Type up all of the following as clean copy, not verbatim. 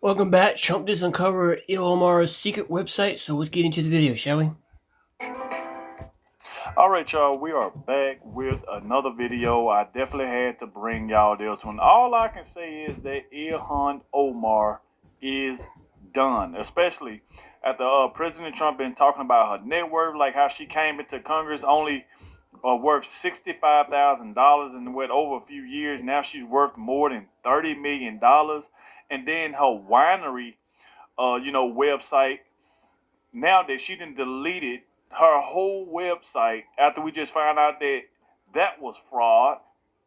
Welcome back. Trump just uncovered Ilmar's secret website, so let's get into the video, shall we? All right, y'all, we are back with another video. I definitely had to bring y'all this one. All I can say is that Ilhan Omar is done, especially after President Trump been talking about her net worth, like how she came into Congress only worth $65,000 and went over a few years. Now she's worth more than $30 million. And then her winery, website, now that she done deleted her whole website after we just found out that that was fraud,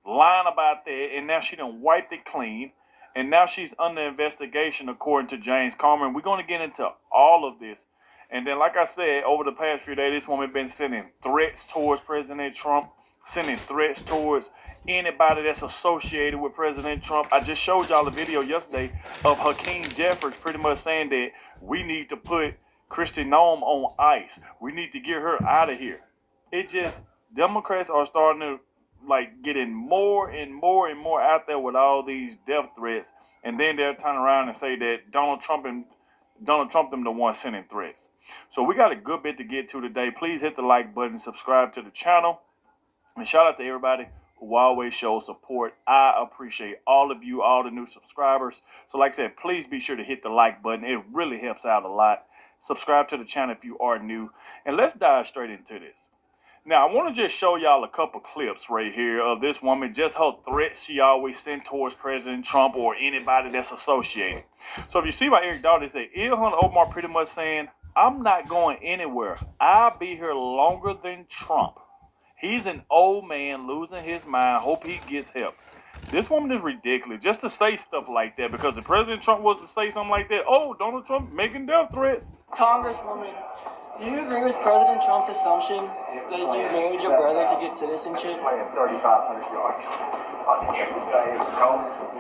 lying about that, and now she done wiped it clean, and now she's under investigation according to James Comer. We're going to get into all of this. And then, like I said, over the past few days, this woman been sending threats towards President Trump, sending threats towards anybody that's associated with President Trump. I just showed y'all a video yesterday of Hakeem Jeffries pretty much saying that we need to put Kristi Noem on ice. We need to get her out of here. It just, Democrats are starting to getting more and more and more out there with all these death threats, and then they'll turn around and say that Donald Trump them the one sending threats. So we got a good bit to get to today. Please hit the like button, subscribe to the channel, and shout out to everybody who always shows support. I appreciate all of you, all the new subscribers. So like I said, please be sure to hit the like button. It really helps out a lot. Subscribe to the channel if you are new. And let's dive straight into this. Now, I want to just show y'all a couple clips right here of this woman, just her threats she always sent towards President Trump or anybody that's associated. So if you see by Eric Daugherty, say Ilhan Omar pretty much saying, I'm not going anywhere. I'll be here longer than Trump. He's an old man losing his mind. Hope he gets help. This woman is ridiculous just to say stuff like that, because if President Trump was to say something like that, oh, Donald Trump making death threats. Congresswoman, do you agree with President Trump's assumption that you married your brother to get citizenship?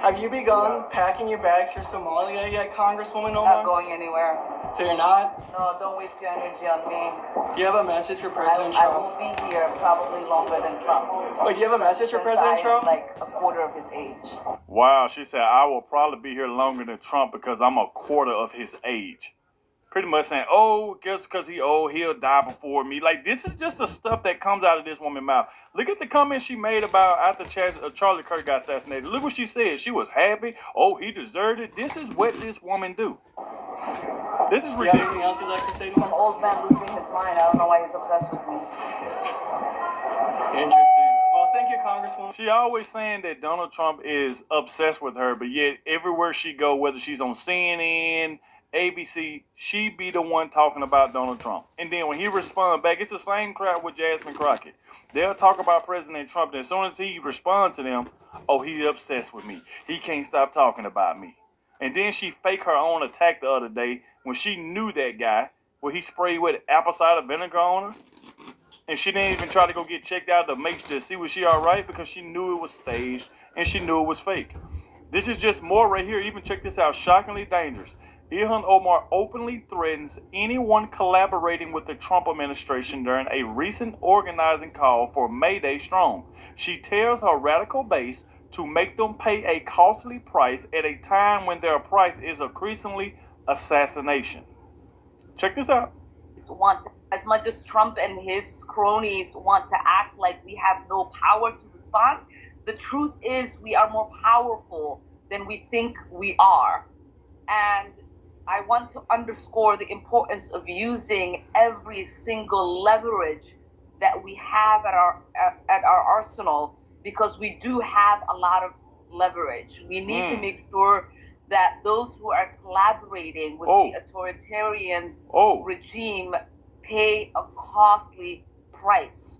Have you begun packing your bags for Somalia yet, Congresswoman Omar? Not going anywhere. So you're not? No, don't waste your energy on me. Do you have a message for President I Trump? will be here probably longer than Trump. Wait, do you have a message for President Trump? Like a quarter of his age. Wow, she said, I will probably be here longer than Trump because I'm a quarter of his age. Pretty much saying, oh, just because he old, he'll die before me. Like, this is just the stuff that comes out of this woman's mouth. Look at the comments she made about after Charlie Kirk got assassinated. Look what she said. She was happy. Oh, he deserved it. This is what this woman do. This is ridiculous. Do you have anything else you'd like to say to Some old man losing his mind. I don't know why he's obsessed with me. Interesting. Well, thank you, Congresswoman. She always saying that Donald Trump is obsessed with her, but yet everywhere she go, whether she's on CNN, ABC, she be the one talking about Donald Trump. And then when he respond back, it's the same crowd with Jasmine Crockett. They'll talk about President Trump, and as soon as he responds to them, oh, he's obsessed with me. He can't stop talking about me. And then she faked her own attack the other day when she knew that guy, where he sprayed with apple cider vinegar on her. And she didn't even try to go get checked out to see was she all right, because she knew it was staged and she knew it was fake. This is just more right here. Even check this out. Shockingly dangerous. Ilhan Omar openly threatens anyone collaborating with the Trump administration during a recent organizing call for May Day Strong. She tells her radical base to make them pay a costly price at a time when their price is increasingly assassination. Check this out. Want, as much as Trump and his cronies want to act like we have no power to respond, the truth is we are more powerful than we think we are. And I want to underscore the importance of using every single leverage that we have at our arsenal, because we do have a lot of leverage. We need to make sure that those who are collaborating with the authoritarian regime pay a costly price.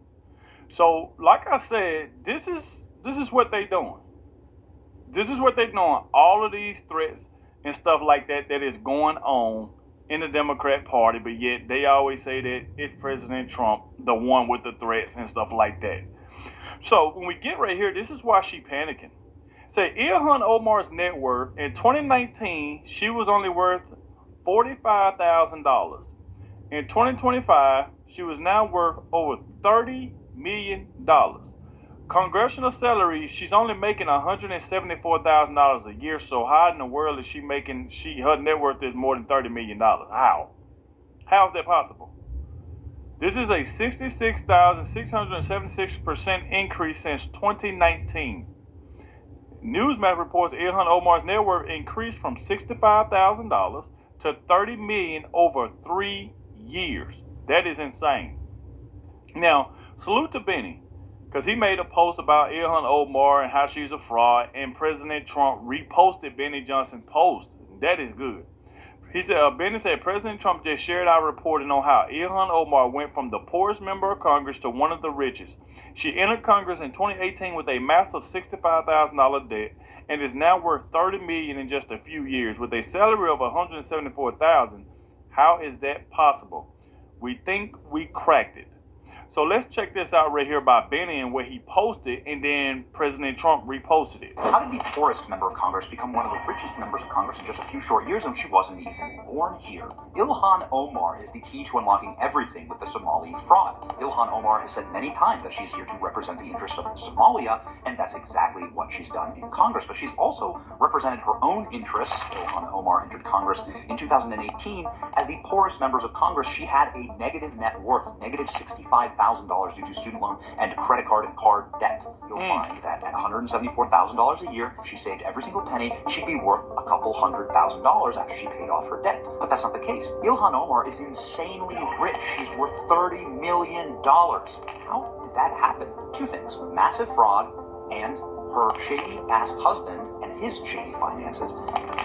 So, like I said, this is what they doing. This is what they doing. All of these threats and stuff like that is going on in the Democrat Party, but yet they always say that it's President Trump, the one with the threats and stuff like that. So when we get right here, this is why she panicking. Say Ilhan Omar's net worth in 2019, she was only worth $45,000. In 2025, she was now worth over $30 million. congressional salary, she's only making $174,000 a year. So how in the world is she making? Her net worth is more than $30 million. How? How is that possible? This is a 66,676% increase since 2019. Newsmax reports Ilhan Omar's net worth increased from $65,000 to $30 million over 3 years. That is insane. Now, salute to Benny, because he made a post about Ilhan Omar and how she's a fraud, and President Trump reposted Benny Johnson's post. That is good. He said, Benny said, President Trump just shared our reporting on how Ilhan Omar went from the poorest member of Congress to one of the richest. She entered Congress in 2018 with a massive $65,000 debt and is now worth $30 million in just a few years with a salary of $174,000. How is that possible? We think we cracked it. So let's check this out right here by Benny and where he posted, and then President Trump reposted it. How did the poorest member of Congress become one of the richest members of Congress in just a few short years when she wasn't even born here? Ilhan Omar is the key to unlocking everything with the Somali fraud. Ilhan Omar has said many times that she's here to represent the interests of Somalia, and that's exactly what she's done in Congress. But she's also represented her own interests. Ilhan Omar entered Congress in 2018 as the poorest members of Congress. She had a negative net worth, negative $65,000 due to student loan and credit card and card debt. You'll find that at $174,000 a year, if she saved every single penny, she'd be worth a couple $100,000 after she paid off her debt. But that's not the case. Ilhan Omar is insanely rich. She's worth $30 million. How did that happen? Two things: massive fraud and her shady-ass husband and his shady finances,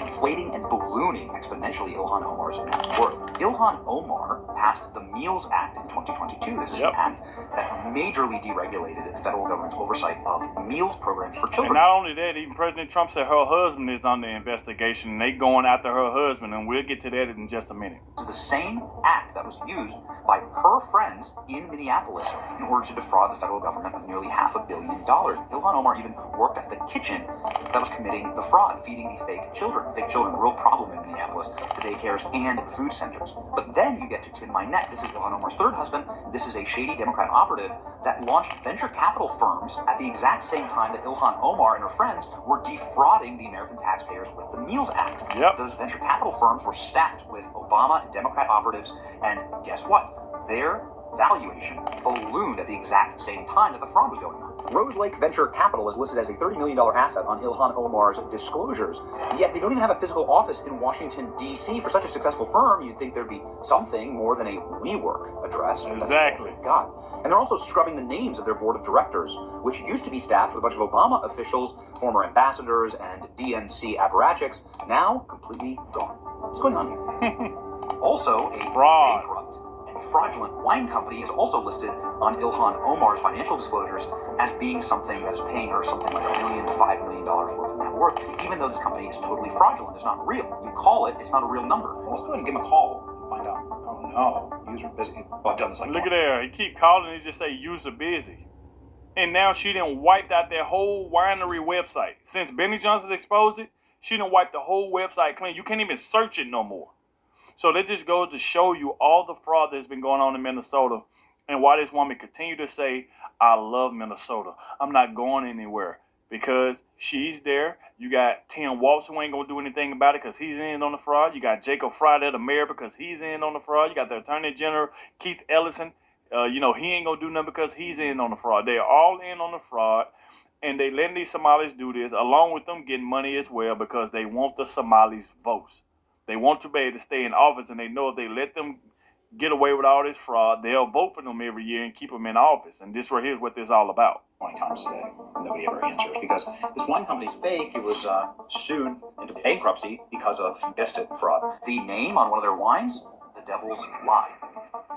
inflating and ballooning exponentially Ilhan Omar's net worth. Ilhan Omar passed the Meals Act in 2022. This is an act that majorly deregulated the federal government's oversight of meals programs for children. And not only that, even President Trump said her husband is under investigation, and they going after her husband, and we'll get to that in just a minute. It's the same act that was used by her friends in Minneapolis in order to defraud the federal government of nearly $500 million. Ilhan Omar even worked at the kitchen that was committing the fraud, feeding the fake children. Fake children, a real problem in Minneapolis, the daycares and food centers. But then you get to Tim Mynett. This is Ilhan Omar's third husband. This is a shady Democrat operative that launched venture capital firms at the exact same time that Ilhan Omar and her friends were defrauding the American taxpayers with the Meals Act. Those venture capital firms were stacked with Obama and Democrat operatives, and guess what? Their valuation ballooned at the exact same time that the fraud was going on. Rose Lake Venture Capital is listed as a $30 million asset on Ilhan Omar's disclosures, yet they don't even have a physical office in Washington, D.C. For such a successful firm, you'd think there'd be something more than a WeWork address. Exactly. God. And they're also scrubbing the names of their board of directors, which used to be staffed with a bunch of Obama officials, former ambassadors, and DNC apparatchiks, now completely gone. What's going on here? Also, a fraud. bankrupt and fraudulent wine company is also listed on Ilhan Omar's financial disclosures as being something that is paying her something like $1 million to $5 million worth of net worth, even though this company is totally fraudulent. It's not real. You call it, it's not a real number. Let's go ahead and give him a call and find out. Oh no, user busy. Well, I've done this like Look at there. He keep calling and just say user busy. And now she done wiped out their whole winery website. Since Benny Johnson exposed it, she done wiped the whole website clean. You can't even search it no more. So that just goes to show you all the fraud that's been going on in Minnesota, and why this woman continue to say, I love Minnesota. I'm not going anywhere, because she's there. You got Tim Walz, who ain't going to do anything about it because he's in on the fraud. You got Jacob Friday, the mayor, because he's in on the fraud. You got the Attorney General, Keith Ellison. He ain't going to do nothing because he's in on the fraud. They're all in on the fraud, and they letting these Somalis do this, along with them getting money as well, because they want the Somalis' votes. They want to be able to stay in office, and they know if they let them get away with all this fraud, they'll vote for them every year and keep them in office. And this right here is what this is all about. 20 times today. Nobody ever answers because this wine company's fake. It was sued into bankruptcy because of, you guessed it, fraud. The name on one of their wines, The Devil's Lie.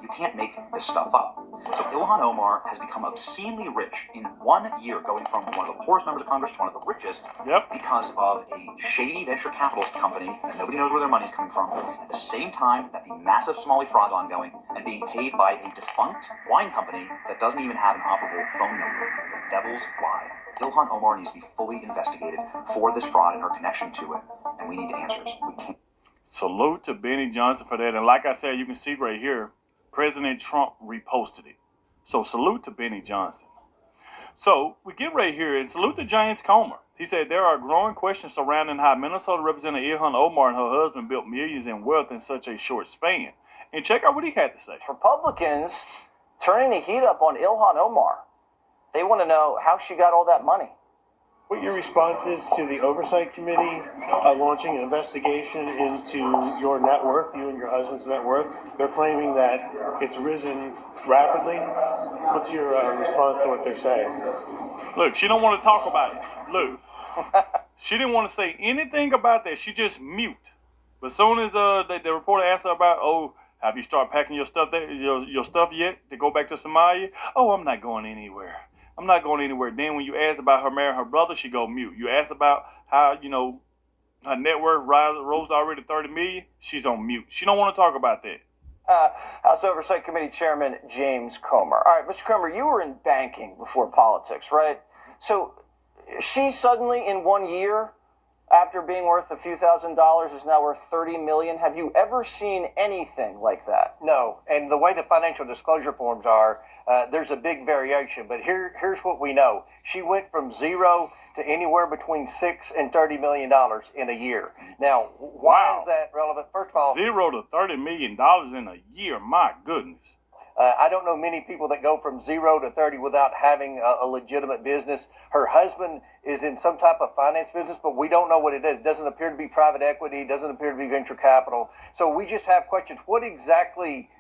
You can't make this stuff up. So Ilhan Omar has become obscenely rich in 1 year, going from one of the poorest members of Congress to one of the richest because of a shady venture capitalist company that nobody knows where their money's coming from, at the same time that the massive Somali fraud's ongoing and being paid by a defunct wine company that doesn't even have an operable phone number. The Devil's Lie. Ilhan Omar needs to be fully investigated for this fraud and her connection to it, and we need answers. We can't. Salute to Benny Johnson for that. And like I said, you can see right here, President Trump reposted it. So salute to Benny Johnson. So we get right here and salute to James Comer. He said there are growing questions surrounding how Minnesota Representative Ilhan Omar and her husband built millions in wealth in such a short span. And check out what he had to say. Republicans turning the heat up on Ilhan Omar. They want to know how she got all that money. What your response is to the Oversight Committee launching an investigation into your net worth, you and your husband's net worth. They're claiming that it's risen rapidly. What's your response to what they're saying? Look, she don't want to talk about it. Look, she didn't want to say anything about that. She just mute. But as soon as the reporter asked her about, oh, have you started packing your stuff there, your stuff yet to go back to Somalia? Oh, I'm not going anywhere. I'm not going anywhere. Then when you ask about her marrying her brother, she go mute. You ask about how, her net worth rose already to $30 million, she's on mute. She don't want to talk about that. House Oversight Committee Chairman James Comer. All right, Mr. Comer, you were in banking before politics, right? So she suddenly, in 1 year, after being worth a few $1,000s, is now worth $30 million. Have you ever seen anything like that? No, and the way the financial disclosure forms are, there's a big variation. But here's what we know: she went from zero to anywhere between $6 and $30 million in a year. Now, why is that relevant? First of all, $0 to $30 million in a year. My goodness. I don't know many people that go from 0 to 30 without having a legitimate business. Her husband is in some type of finance business, but we don't know what it is. It doesn't appear to be private equity. It doesn't appear to be venture capital. So we just have questions. What exactly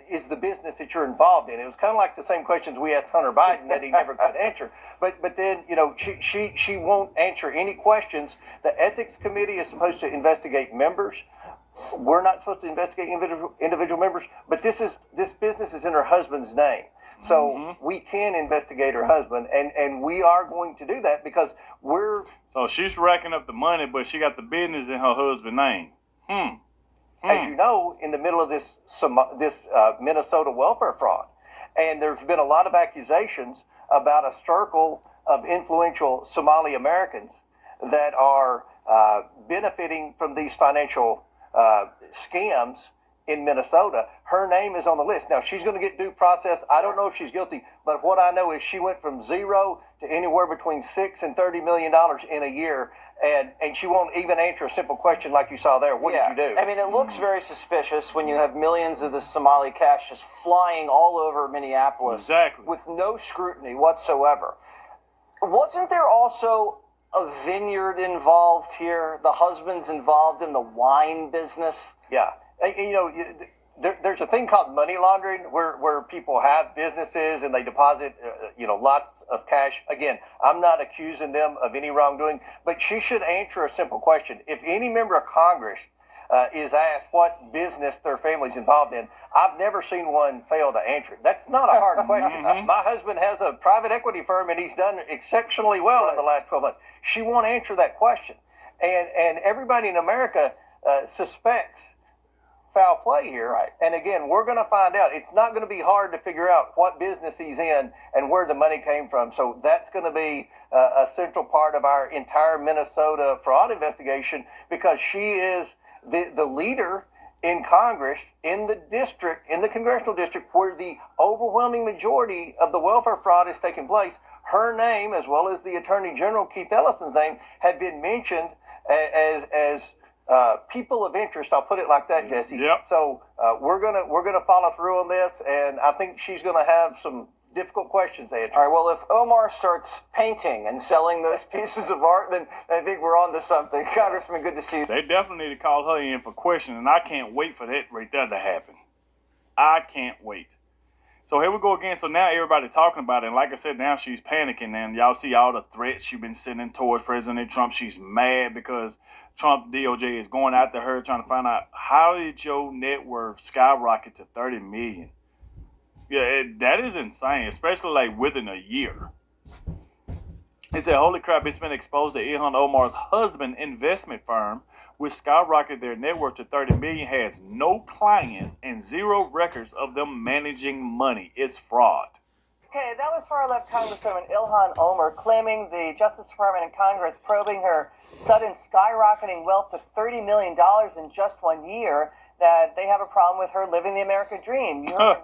is the business that you're involved in? It was kind of like the same questions we asked Hunter Biden that he never could answer. But then, she won't answer any questions. The ethics committee is supposed to investigate members. We're not supposed to investigate individual members, but this business is in her husband's name. So we can investigate her husband, and we are going to do that because So she's racking up the money, but she got the business in her husband's name. As you know, in the middle of this Minnesota welfare fraud. And there's been a lot of accusations about a circle of influential Somali Americans that are benefiting from these financial scams in Minnesota. Her name is on the list. Now, she's going to get due process. I don't know if she's guilty, but what I know is she went from 0 to anywhere between $6 and $30 million in a year, and she won't even answer a simple question like you saw there. What did you do? I mean, it looks very suspicious when you have millions of the Somali cash just flying all over Minneapolis with no scrutiny whatsoever. Wasn't there also a vineyard involved here? The husband's involved in the wine business. Yeah. There's a thing called money laundering where people have businesses and they deposit, lots of cash. Again, I'm not accusing them of any wrongdoing, but she should answer a simple question. If any member of Congress is asked what business their family's involved in, I've never seen one fail to answer it. That's not a hard question. My husband has a private equity firm and he's done exceptionally well in the last 12 months. She won't answer that question. And everybody in America suspects foul play here. Right. And again, we're going to find out. It's not going to be hard to figure out what business he's in and where the money came from. So that's going to be a central part of our entire Minnesota fraud investigation, because she is the leader in Congress, in the district, in the congressional district where the overwhelming majority of the welfare fraud is taking place. Her name, as well as the Attorney General Keith Ellison's name, have been mentioned as people of interest. I'll put it like that, Jesse. Yep. So we're gonna follow through on this, and I think she's gonna have some difficult questions to answer. All right, well, if Omar starts painting and selling those pieces of art, then I think we're on to something. Congressman, good to see you. They definitely need to call her in for questioning, and I can't wait for that right there to happen. I can't wait. So here we go again. So now everybody's talking about it, and like I said, now she's panicking, and y'all see all the threats she's been sending towards President Trump. She's mad because Trump DOJ is going after her, trying to find out, how did your net worth skyrocket to $30 million? Yeah, that is insane, especially like within a year. He said, holy crap, it's been exposed that Ilhan Omar's husband investment firm, which skyrocketed their net worth to $30 million, has no clients and zero records of them managing money. It's fraud. Okay, that was far-left Congresswoman Ilhan Omar claiming the Justice Department and Congress probing her sudden skyrocketing wealth to $30 million in just 1 year, that they have a problem with her living the American dream. You heard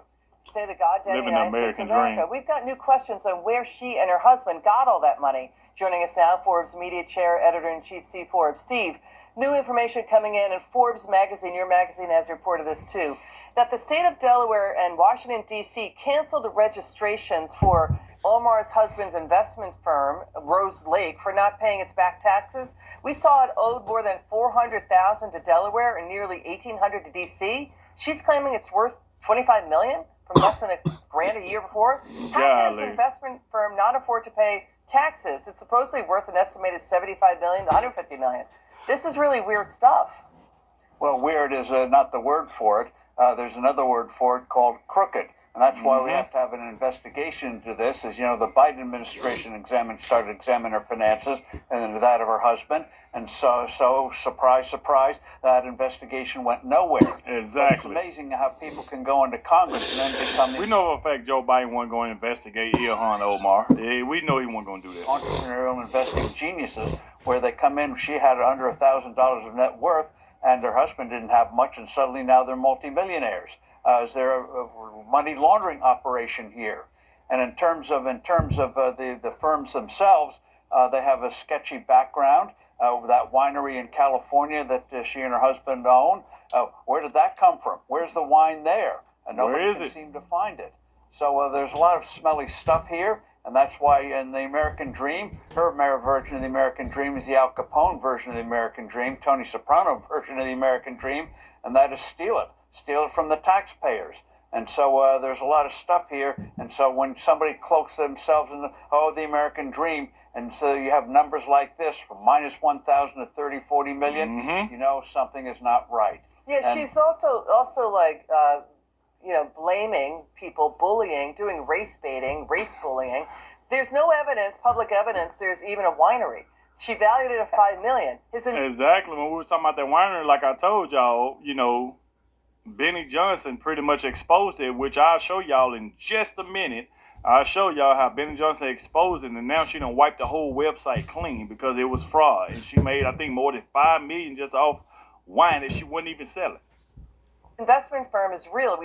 say the goddamn Living the United States of American America. dream. We've got new questions on where she and her husband got all that money. Joining us now, Forbes Media Chair, Editor-in-Chief Steve Forbes. Steve, new information coming in, and Forbes magazine, your magazine has reported this too, that the state of Delaware and Washington, D.C. canceled the registrations for Omar's husband's investment firm, Rose Lake, for not paying its back taxes. We saw it owed more than $400,000 to Delaware and nearly $1,800 to D.C. She's claiming it's worth $25 million from less than $1,000 a year before. How can this investment firm not afford to pay taxes? It's supposedly worth an estimated $75 million to $150 million. This is really weird stuff. Well, weird is not the word for it. There's another word for it called crooked. And that's why we have to have an investigation into this. As you know, the Biden administration started examining her finances and then that of her husband. And so surprise, surprise, that investigation went nowhere. Exactly. It's amazing how people can go into Congress and then become... We know for a fact Joe Biden wasn't going to investigate Ilhan Omar. We know he wasn't going to do that. Entrepreneurial investing geniuses, where they come in, she had under $1,000 of net worth, and her husband didn't have much, and suddenly now they're multimillionaires. Is there a money laundering operation here? And in terms of the firms themselves, they have a sketchy background. That winery in California that she and her husband own, where did that come from? Where's the wine there? And nobody can seem to find it. So there's a lot of smelly stuff here, and that's why in the American Dream, her version of the American Dream is the Al Capone version of the American Dream, Tony Soprano version of the American Dream, and that is steal it from the taxpayers. And so there's a lot of stuff here. And so when somebody cloaks themselves in the American Dream, and so you have numbers like this from minus 1,000 to 30, 40 million, you know something is not right. Yeah, and she's also like, blaming people, bullying, doing race baiting, race bullying. There's no evidence, public evidence, there's even a winery. She valued it at $5 million. Exactly. When we were talking about that winery, like I told y'all, Benny Johnson pretty much exposed it, which I'll show y'all in just a minute. I'll show y'all how Benny Johnson exposed it, and now she done wiped the whole website clean because it was fraud. And she made, I think, more than $5 million just off wine that she wouldn't even sell it. Investment firm is real.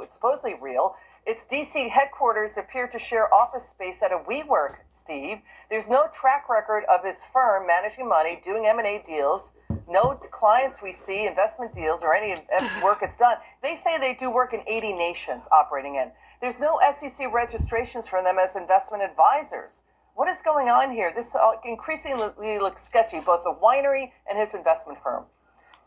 It's supposedly real. Its D.C. headquarters appear to share office space at a WeWork, Steve. There's no track record of his firm managing money, doing M&A deals. No clients we see, investment deals, or any work it's done. They say they do work in 80 nations operating in. There's no SEC registrations for them as investment advisors. What is going on here? This increasingly looks sketchy, both the winery and his investment firm.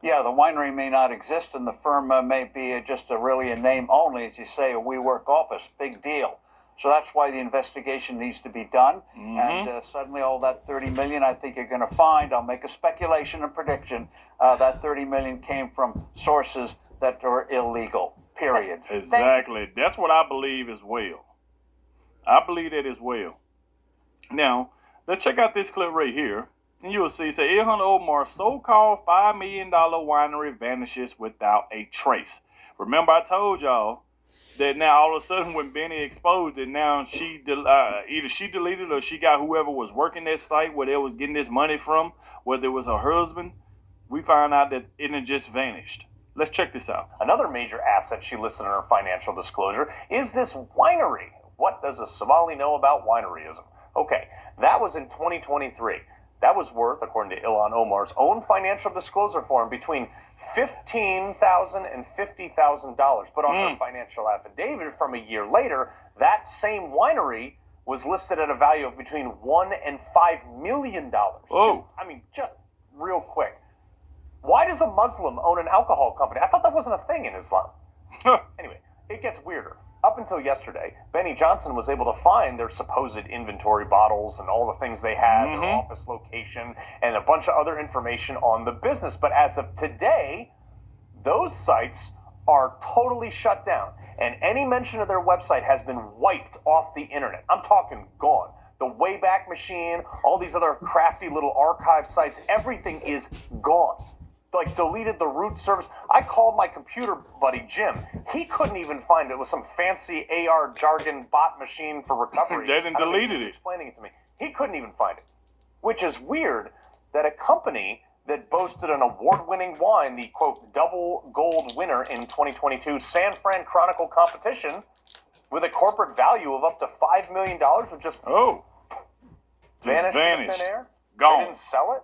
Yeah, the winery may not exist, and the firm may be just really a name only, as you say, a WeWork office. Big deal. So that's why the investigation needs to be done. And suddenly all that $30 million, I think you're going to find, I'll make a speculation and prediction, that $30 million came from sources that are illegal, period. Exactly. That's what I believe as well. I believe that as well. Now, let's check out this clip right here. And you'll see, say, Ilhan Omar's so-called $5 million winery vanishes without a trace. Remember, I told y'all that now all of a sudden when Benny exposed it, now she either she deleted or she got whoever was working that site where they was getting this money from, whether it was her husband. We found out that it had just vanished. Let's check this out. Another major asset she listed in her financial disclosure is this winery. What does a Somali know about wineryism? Okay, that was in 2023. That was worth, according to Ilhan Omar's own financial disclosure form, between $15,000 and $50,000. But on her financial affidavit from a year later, that same winery was listed at a value of between $1 and $5 million. Just real quick. Why does a Muslim own an alcohol company? I thought that wasn't a thing in Islam. Anyway, it gets weirder. Up until yesterday, Benny Johnson was able to find their supposed inventory bottles and all the things they had, their office location, and a bunch of other information on the business. But as of today, those sites are totally shut down. And any mention of their website has been wiped off the internet. I'm talking gone. The Wayback Machine, all these other crafty little archive sites, everything is gone. Like, deleted the root service. I called my computer buddy Jim. He couldn't even find it with some fancy AR jargon bot machine for recovery. They didn't deleted it. Explaining it to me. He couldn't even find it. Which is weird that a company that boasted an award-winning wine, the, quote, double gold winner in 2022 San Fran Chronicle competition, with a corporate value of up to $5 million, would just vanished. in thin air. Gone. They didn't sell it.